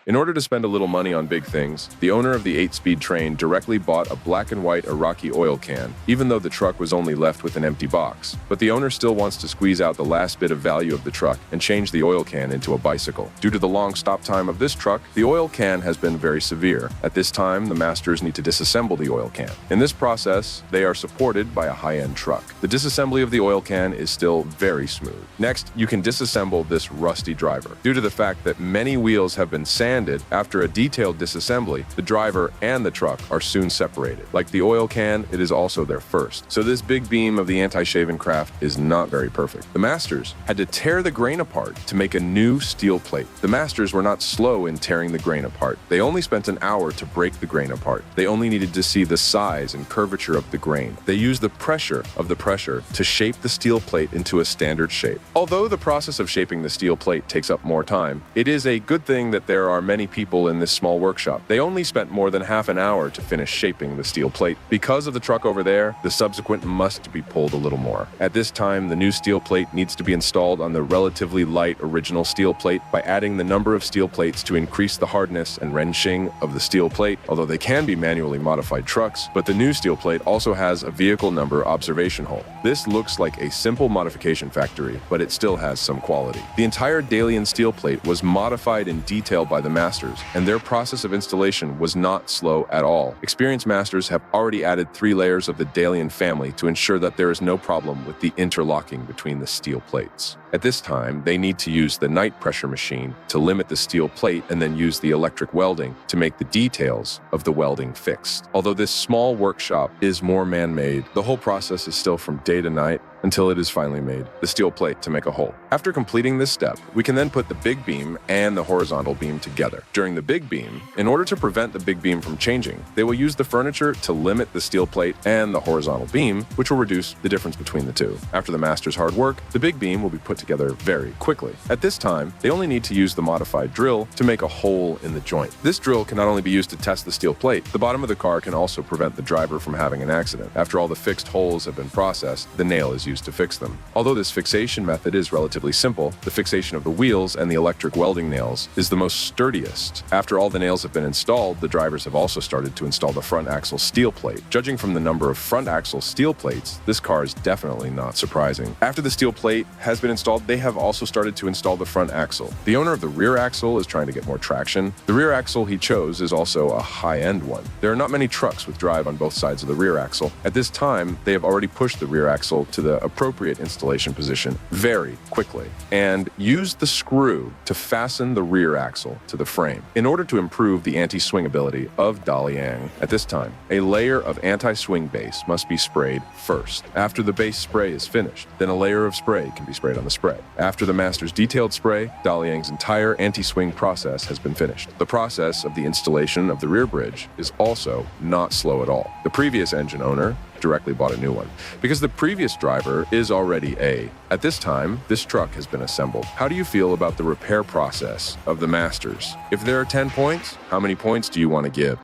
In order to spend a little money on big things, the owner of the 8-speed train directly bought a black and white Iraqi oil can, even though the truck was only left with an empty box. But the owner still wants to squeeze out the last bit of value of the truck and change the oil can into a bicycle. Due to the long stop time of this truck, the oil can has been very severe. At this time, the masters need to disassemble the oil can. In this process, they are supported by a high-end truck. The disassembly of the oil can is still very smooth. Next, you can disassemble this rusty driver. Due to the fact that many wheels have been sanded, after a detailed disassembly, the driver and the truck are soon separated. Like the oil can, it is also their first. So this big beam of the anti-shaven craft is not very perfect. The masters had to tear the grain apart to make a new steel plate. The masters were not slow in tearing the grain apart. They only spent an hour to break the grain apart. They only needed to see the size and curvature of the grain. They used the pressure of the pressure to shape the steel plate into a standard shape. Although the process of shaping the steel plate takes up more time, it is a good thing that there are many people in this small workshop. They only spent more than half an hour to finish shaping the steel plate. Because of the truck over there, the subsequent must be pulled a little more. At this time, the new steel plate needs to be installed on the relatively light original steel plate by adding the number of steel plates to increase the hardness and wrenching of the steel plate, although they can be manually modified trucks, but the new steel plate also has a vehicle number observation hole. This looks like a simple modification factory, but it still has some quality. The entire Dalian steel plate was modified in detail by the masters, and their process of installation was not slow at all. Experienced masters have already added 3 layers of the Dalian family to ensure that there is no problem with the interlocking between the steel plates. At this time, they need to use the night pressure machine to limit the steel plate and then use the electric welding to make the details of the welding fixed. Although this small workshop is more man-made, the whole process is still from day to night until it is finally made, the steel plate to make a hole. After completing this step, we can then put the big beam and the horizontal beam together. During the big beam, in order to prevent the big beam from changing, they will use the furniture to limit the steel plate and the horizontal beam, which will reduce the difference between the two. After the master's hard work, the big beam will be put together very quickly. At this time, they only need to use the modified drill to make a hole in the joint. This drill can not only be used to test the steel plate, the bottom of the car can also prevent the driver from having an accident. After all the fixed holes have been processed, the nail is used to fix them. Although this fixation method is relatively simple, the fixation of the wheels and the electric welding nails is the most sturdiest. After all the nails have been installed, the drivers have also started to install the front axle steel plate. Judging from the number of front axle steel plates, this car is definitely not surprising. After the steel plate has been installed, they have also started to install the front axle. The owner of the rear axle is trying to get more traction. The rear axle he chose is also a high-end one. There are not many trucks with drive on both sides of the rear axle. At this time, they have already pushed the rear axle to the appropriate installation position very quickly and used the screw to fasten the rear axle to the frame. In order to improve the anti-swing ability of Dalian, at this time, a layer of anti-swing base must be sprayed first. After the base spray is finished, then a layer of spray can be sprayed on the spray. After the master's detailed spray, Dalian's entire anti-swing process has been finished. The process of the installation of the rear bridge is also not slow at all. The previous engine owner directly bought a new one because the previous driver is already A. At this time, this truck has been assembled. How do you feel about the repair process of the masters? If there are 10 points, how many points do you want to give?